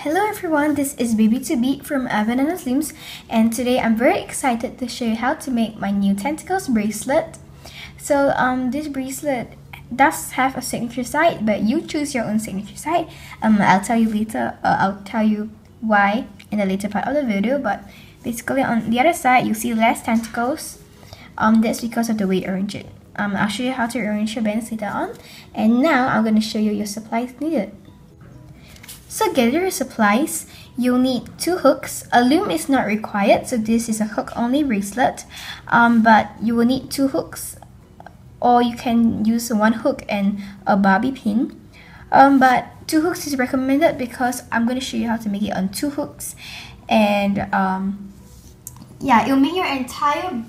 Hello everyone, this is Baby to Be from Abananas Loomz, and today I'm very excited to show you how to make my new Tentacles bracelet. So this bracelet does have a signature side, but you choose your own signature side. I'll tell you later, I'll tell you why in the later part of the video, but basically on the other side you see less tentacles. That's because of the way you arrange it. I'll show you how to arrange your bands later on, and now I'm going to show you your supplies needed. So gather your supplies. You'll need 2 hooks. A loom is not required, so this is a hook only bracelet. But you will need 2 hooks, or you can use 1 hook and a bobby pin. But 2 hooks is recommended because I'm going to show you how to make it on 2 hooks, and yeah, it'll make your entire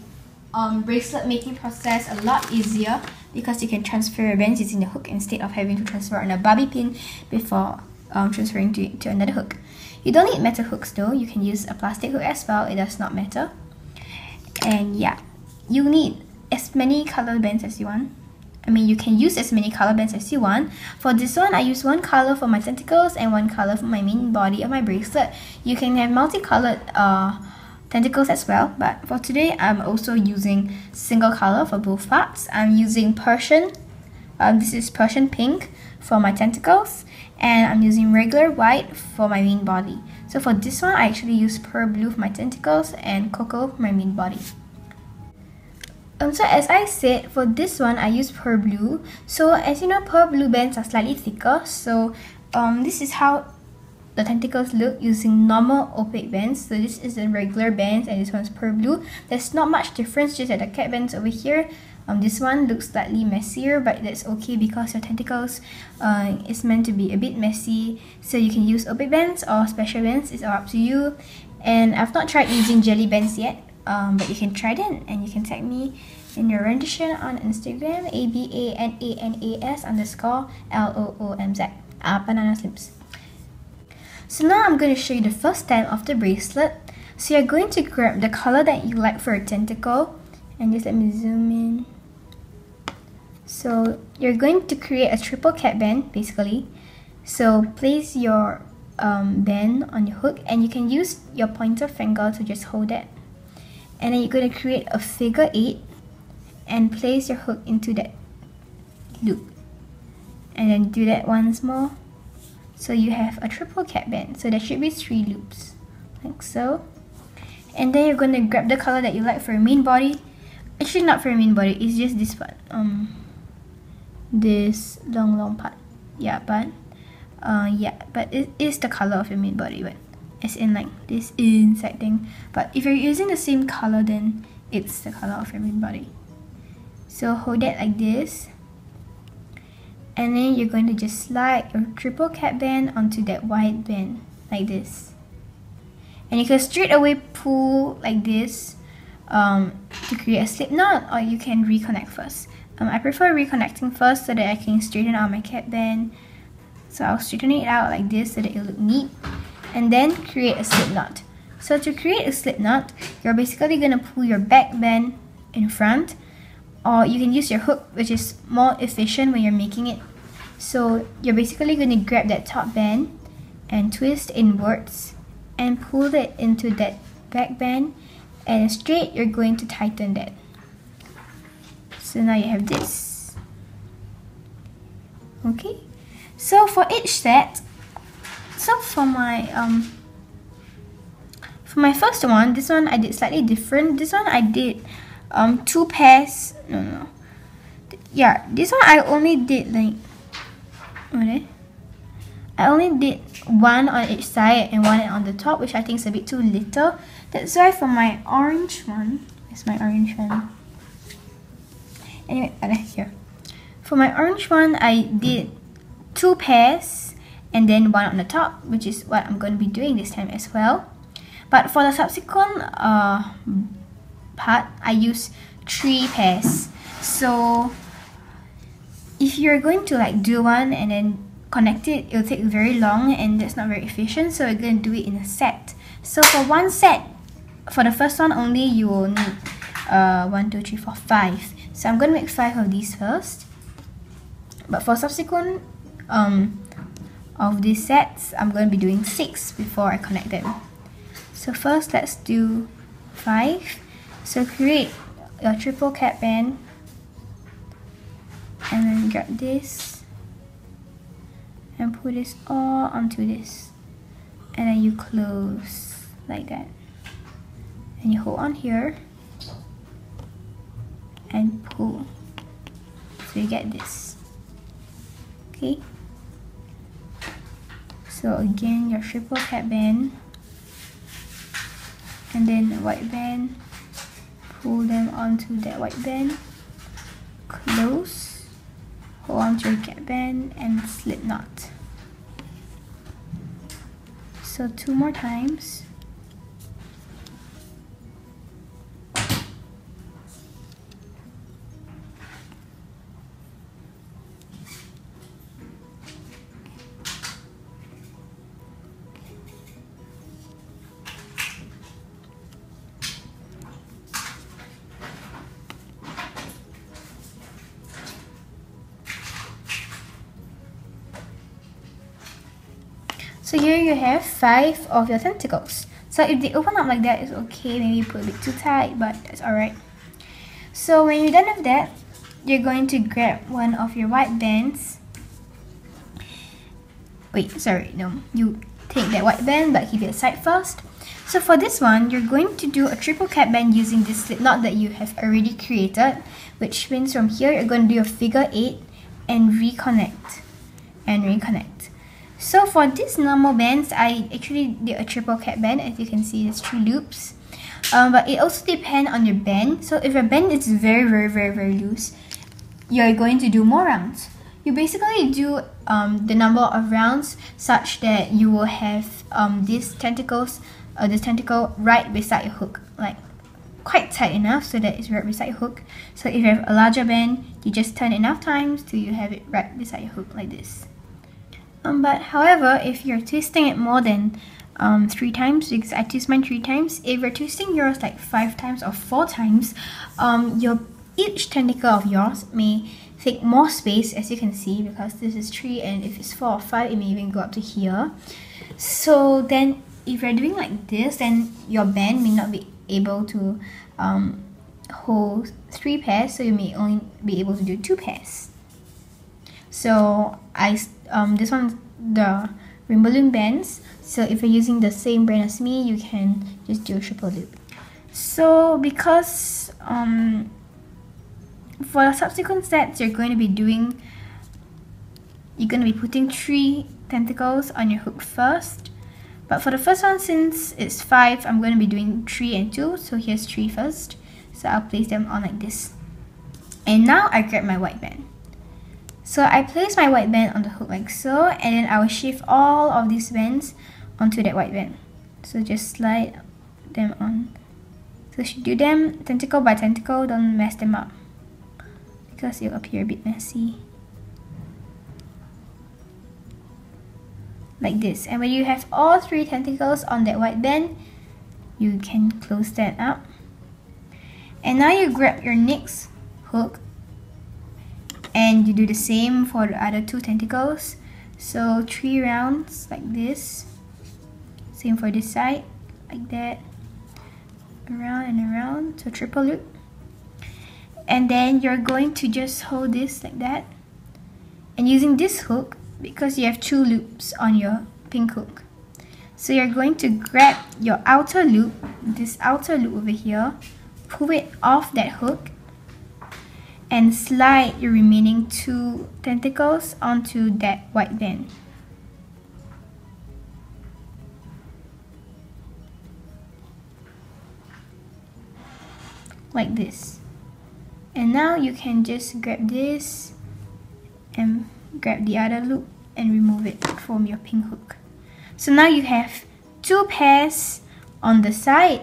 bracelet making process a lot easier because you can transfer your bands using the hook instead of having to transfer on a bobby pin before transferring to another hook. You don't need metal hooks though, you can use a plastic hook as well, it does not matter. And yeah, you need as many color bands as you want. You can use as many color bands as you want. For this one, I use 1 color for my tentacles and 1 color for my main body of my bracelet. You can have multicolored tentacles as well, but for today, I'm also using single color for both parts. I'm using Persian, this is Persian pink for my tentacles, and I'm using regular white for my main body. So for this one, I actually use pearl blue for my tentacles and cocoa for my main body. So as I said, for this one, I use pearl blue. So as you know, pearl blue bands are slightly thicker. So this is how the tentacles look using normal opaque bands. So this is the regular bands and this one's pearl blue. There's not much difference, just that the cat bands over here. This one looks slightly messier, but that's okay because your tentacles is meant to be a bit messy. So you can use opaque bands or special bands, it's all up to you. And I've not tried using jelly bands yet, but you can try them and you can tag me in your rendition on Instagram, ABANANAS_LOOMZ, Abananas Loomz. So now I'm going to show you the first step of the bracelet. So you're going to grab the color that you like for a tentacle, and just let me zoom in. So you're going to create a triple cat band basically. So place your band on your hook, and you can use your pointer finger to just hold it. And then you're going to create a figure 8 and place your hook into that loop. And then do that once more. So you have a triple cat band. So there should be 3 loops, like so. And then you're going to grab the color that you like for your main body. Actually not for your main body, it's just this part. This long part. Yeah, but it is the color of your main body, but as in like this inside thing. But if you're using the same color, then it's the color of your main body. So hold it like this. And then you're going to just slide your triple cat band onto that white band, like this. And you can straight away pull like this to create a slip knot, or you can reconnect first. I prefer reconnecting first so that I can straighten out my cat band. So I'll straighten it out like this so that it'll look neat, and then create a slip knot. So to create a slip knot, you're basically going to pull your back band in front, or you can use your hook, which is more efficient when you're making it. So you're basically going to grab that top band and twist inwards and pull it into that back band, and straight you're going to tighten that. So now you have this. Okay, so for each set, so for my first one, this one I did slightly different. This one I did 2 pairs. Yeah, this one I only did like I only did 1 on each side and 1 on the top, which I think is a bit too little. That's why for my orange one, it's my orange one. Anyway, here. For my orange one, I did 2 pairs and then 1 on the top, which is what I'm going to be doing this time as well. But for the subsequent part, I use 3 pairs. So if you're going to like do one and then connect it, it'll take very long and that's not very efficient. So we're going to do it in a set. So for one set, for the first one only, you will need 1, 2, 3, 4, 5. So I'm going to make 5 of these first. But for subsequent of these sets, I'm going to be doing 6 before I connect them. So first let's do 5. So create your triple cap band and then grab this and put this all onto this, and then you close like that, and you hold on here and pull, so you get this. Okay, so again your triple cap band and then the white band, pull them onto that white band, close, hold on to your cap band and slip knot. So 2 more times. So here you have 5 of your tentacles. So if they open up like that, it's okay. Maybe put a bit too tight, but that's alright. So when you're done with that, you're going to grab one of your white bands. Wait, sorry, no. You take that white band, but keep it aside first. So for this one, you're going to do a triple cap band using this slip knot that you have already created, which means from here, you're going to do a figure 8 and reconnect. And reconnect. So for these normal bands, I actually did a triple cap band. As you can see, there's 3 loops. But it also depends on your band. So if your band is very loose, you're going to do more rounds. You basically do the number of rounds such that you will have these tentacles, this tentacle right beside your hook, like quite tight enough so that it's right beside your hook. So if you have a larger band, you just turn enough times till you have it right beside your hook like this. But however, if you're twisting it more than 3 times, because I twist mine 3 times, if you're twisting yours like 5 times or 4 times, each tentacle of yours may take more space, as you can see, because this is 3, and if it's 4 or 5, it may even go up to here. So then if you're doing like this, then your band may not be able to hold 3 pairs, so you may only be able to do 2 pairs. So this one's the Rainbow Loom bands. So if you're using the same brand as me, you can just do a triple loop. So because for the subsequent sets, you're going to be putting 3 tentacles on your hook first. But for the first one, since it's 5, I'm going to be doing 3 and 2. So here's 3 first. So I'll place them on like this. And now I grab my white band. So I place my white band on the hook like so, and then I will shift all of these bands onto that white band. So just slide them on. So you should do them tentacle by tentacle, don't mess them up, because it'll appear a bit messy. Like this. And when you have all 3 tentacles on that white band, you can close that up. And now you grab your next hook, and you do the same for the other 2 tentacles. So 3 rounds like this. Same for this side, like that. Around and around, so triple loop. And then you're going to just hold this like that. And using this hook, because you have 2 loops on your pink hook. So you're going to grab your outer loop, this outer loop over here, pull it off that hook, and slide your remaining 2 tentacles onto that white band. Like this. And now you can just grab this and grab the other loop and remove it from your pink hook. So now you have 2 pairs on the side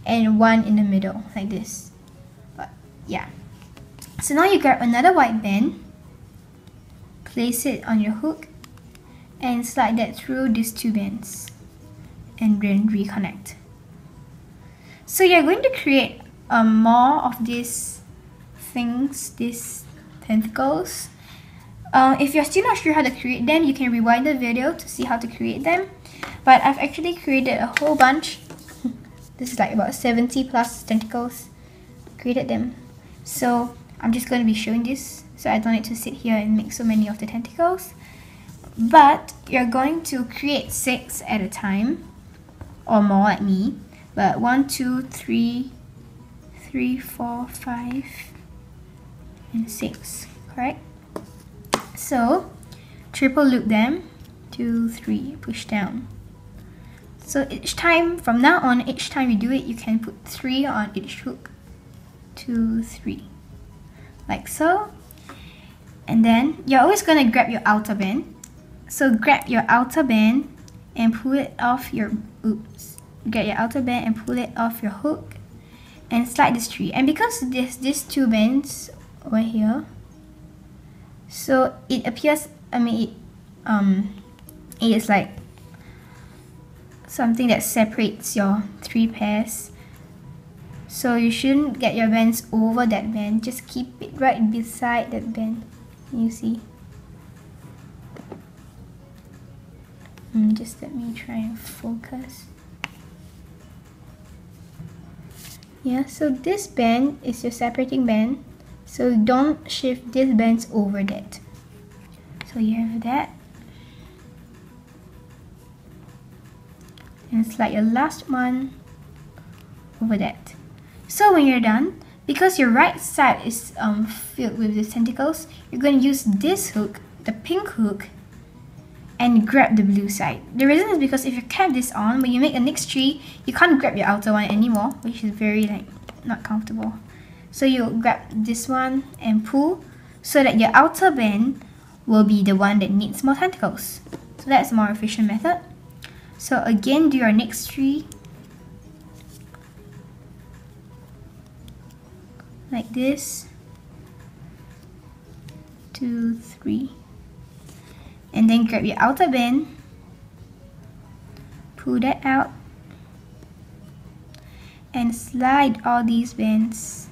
and 1 in the middle, like this. But yeah. So now you grab another white band, place it on your hook, and slide that through these 2 bands, and then reconnect. So you're going to create more of these things, these tentacles, If you're still not sure how to create them, you can rewind the video to see how to create them. But I've actually created a whole bunch. This is like about 70 plus tentacles. Created them. So I'm just going to be showing this, so I don't need to sit here and make so many of the tentacles. But you're going to create 6 at a time, or more like me. But 1, 2, 3, 4, 5, and 6, correct? So triple loop them, 2, 3, push down. So each time, from now on, each time you do it, you can put 3 on each hook. 2, 3, like so. And then you're always going to grab your outer band. So grab your outer band and pull it off your, get your outer band and pull it off your hook and slide this 3. And because there's these 2 bands over here, so it appears, it is like something that separates your 3 pairs. So you shouldn't get your bands over that band, just keep it right beside that band. You see? Just let me try and focus. Yeah, so this band is your separating band, so don't shift these bands over that. So you have that, and slide your last one over that. So when you're done, because your right side is filled with the tentacles, you're going to use this hook, the pink hook, and grab the blue side. The reason is because if you cap this on, when you make a next tree, you can't grab your outer one anymore, which is very not comfortable. So you grab this one and pull so that your outer band will be the one that needs more tentacles. So that's a more efficient method. So again, do your next tree like this, 2, 3. And then grab your outer band, pull that out, and slide all these bands.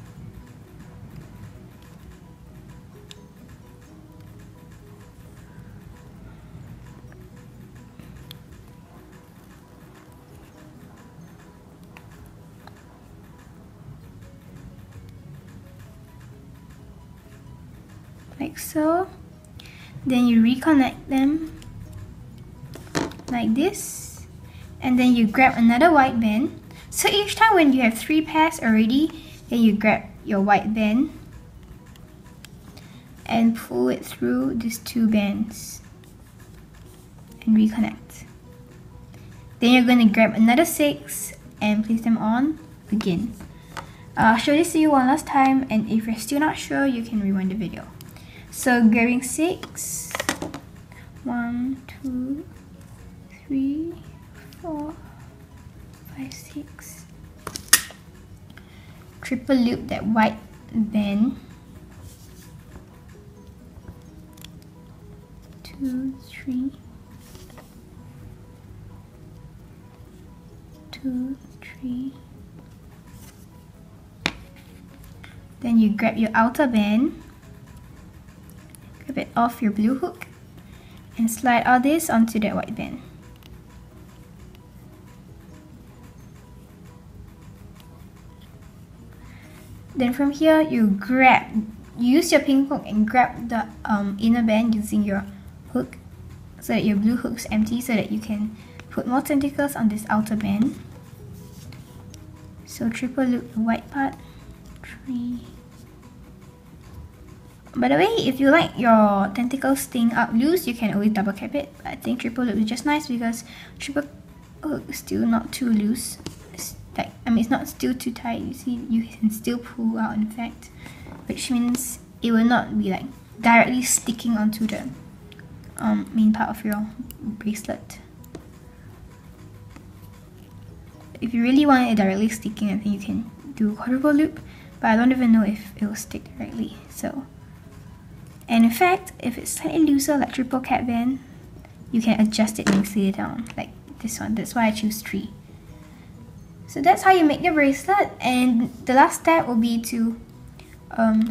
Like so. Then you reconnect them like this, and then you grab another white band. So each time when you have 3 pairs already, then you grab your white band and pull it through these 2 bands and reconnect. Then you're going to grab another 6 and place them on again. I'll show this to you one last time, and if you're still not sure, you can rewind the video. So grabbing 6, 1, 2, 3, 4, 5, 6. Triple loop that white band. 2, 3, 2, 3. Then you grab your outer band. Grab it off your blue hook and slide all this onto that white band. Then from here, you use your pink hook and grab the inner band using your hook so that your blue hook's empty, so that you can put more tentacles on this outer band. So triple loop the white part, 3. By the way, if you like your tentacles staying up loose, you can always double cap it. But I think triple loop is just nice because triple hook is still not too loose. It's like, it's not still too tight. You see, you can still pull out, in fact, which means it will not be like directly sticking onto the main part of your bracelet. If you really want it directly sticking, I think you can do a quadruple loop, but I don't even know if it will stick directly. So. And in fact, if it's slightly looser like triple cap band, you can adjust it nicely down, like this one. That's why I choose 3. So that's how you make the bracelet, and the last step will be to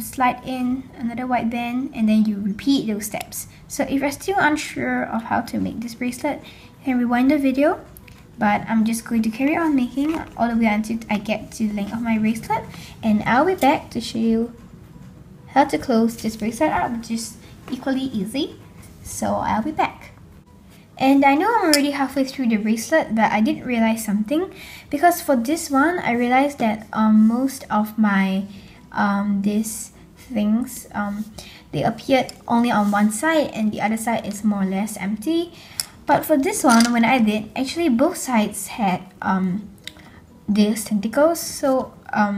slide in another white band, and then you repeat those steps. So if you're still unsure of how to make this bracelet, you can rewind the video, but I'm just going to carry on making all the way until I get to the length of my bracelet, and I'll be back to show you how to close this bracelet up, which is equally easy. So I'll be back. And I know I'm already halfway through the bracelet, but I did realize something, because for this one I realized that most of my these things they appeared only on one side and the other side is more or less empty. But for this one, when I did, actually both sides had these tentacles. So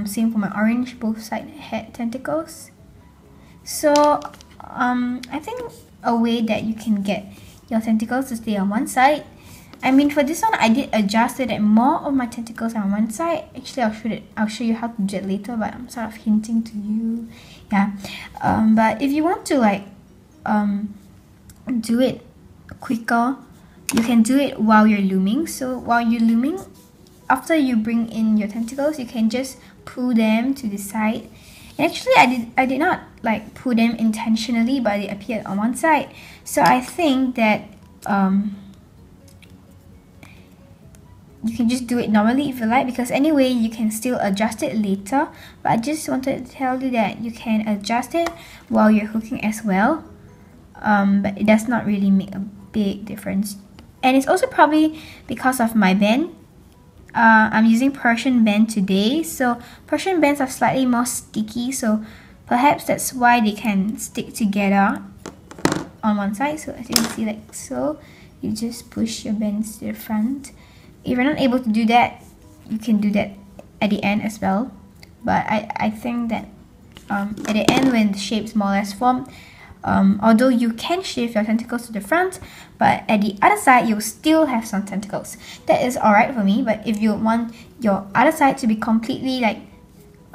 same for my orange, both sides had tentacles. So I think a way that you can get your tentacles to stay on one side, I mean for this one I did adjust it that more of my tentacles are on one side. Actually I'll show you how to do it later, but I'm sort of hinting to you. Yeah. But if you want to like do it quicker, you can do it while you're looming. So while you're looming, after you bring in your tentacles, you can just pull them to the side. And actually I did not like pull them intentionally, but they appeared on one side. So I think that you can just do it normally if you like, because anyway you can still adjust it later. But I just wanted to tell you that you can adjust it while you're hooking as well, but it does not really make a big difference. And it's also probably because of my band. I'm using Persian band today, so Persian bands are slightly more sticky, so perhaps that's why they can stick together on one side. So as you can see, like so, you just push your bands to the front. If you're not able to do that, you can do that at the end as well. But I think that at the end, when the shape's more or less formed, although you can shift your tentacles to the front, but at the other side you'll still have some tentacles. That is alright for me. But if you want your other side to be completely like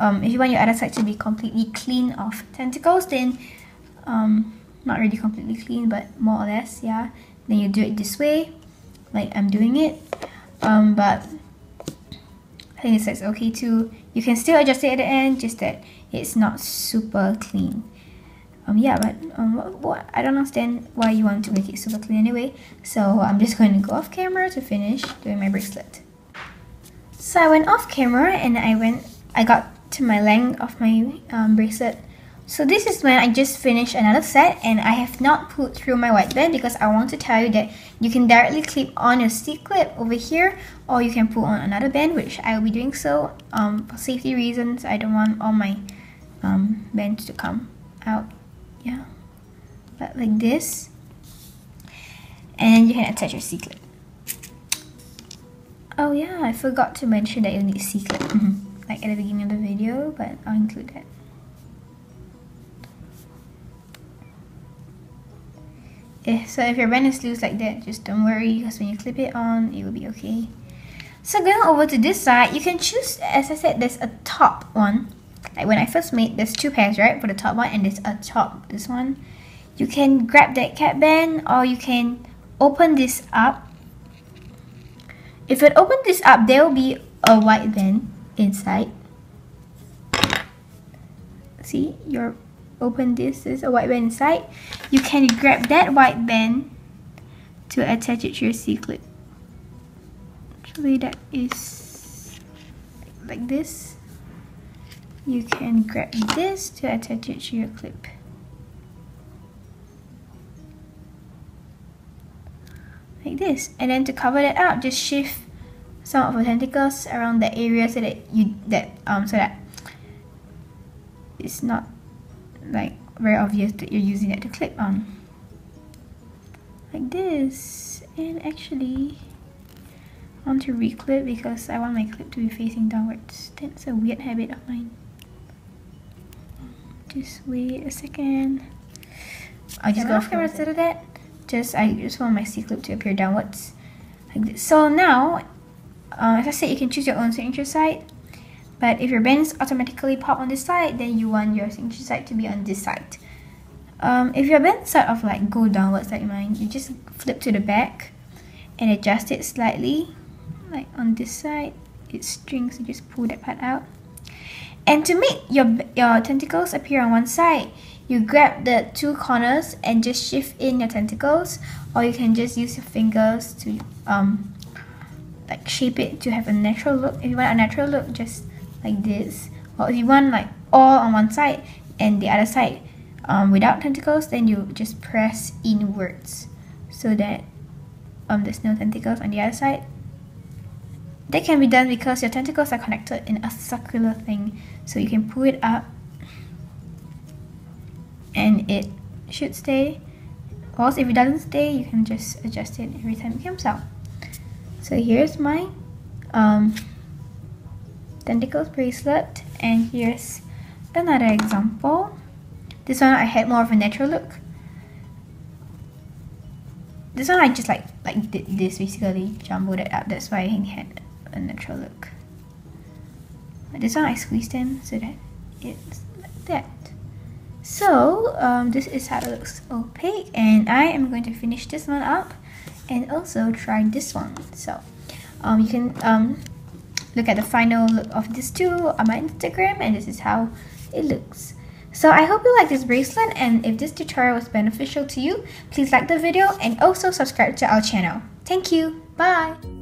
if you want your other side to be completely clean of tentacles, then not really completely clean, but more or less, yeah, then you do it this way, like I'm doing it. But I think this side's okay too. You can still adjust it at the end, just that it's not super clean. Yeah, but what I don't understand why you want to make it super clean anyway. So I'm just going to go off camera to finish doing my bracelet. So I went off camera and I got to my length of my bracelet. So this is when I just finished another set, and I have not pulled through my white band because I want to tell you that you can directly clip on your C-clip over here, or you can pull on another band, which I will be doing so. For safety reasons, I don't want all my bands to come out. Yeah, but like this, and then you can attach your C-clip. Oh yeah, I forgot to mention that you need C-clip like at the beginning of the video, but I'll include that. Yeah, so if your band is loose like that, just don't worry, because when you clip it on, it will be okay. So going over to this side, you can choose, as I said, there's a top one. Like when I first made, there's two pairs, right, for the top one, and there's a top, this one. You can grab that cap band, or you can open this up. If you open this up, there will be a white band inside. See, you're open this, there's a white band inside. You can grab that white band to attach it to your C-clip. Actually, that is like this. You can grab this to attach it to your clip. Like this. And then to cover that up, just shift some of the tentacles around the area so that so that it's not like very obvious that you're using it to clip on. Like this. And actually I want to reclip because I want my clip to be facing downwards. That's a weird habit of mine. Just wait a second. I'll just go off camera instead of that. I just want my C-clip to appear downwards. Like this. So now, as I said, you can choose your own signature side. But if your bands automatically pop on this side, then you want your signature side to be on this side. If your bands sort of like go downwards like mine, you just flip to the back and adjust it slightly. Like on this side, it's strings, you just pull that part out. And to make your tentacles appear on one side, you grab the two corners and just shift in your tentacles, or you can just use your fingers to like shape it to have a natural look. If you want a natural look, just like this. Or if you want like all on one side and the other side without tentacles, then you just press inwards so that there's no tentacles on the other side. That can be done because your tentacles are connected in a circular thing, so you can pull it up and it should stay. Or else if it doesn't stay, you can just adjust it every time it comes out. So here's my tentacles bracelet, and here's another example. This one I had more of a natural look. This one I just like did this, basically jumbled it up. That's why I had a natural look. But this one I squeezed in so that it's like that. So this is how it looks opaque, and I am going to finish this one up and also try this one. So you can look at the final look of this too on my Instagram, and this is how it looks. So I hope you like this bracelet, and if this tutorial was beneficial to you, please like the video and also subscribe to our channel. Thank you. Bye.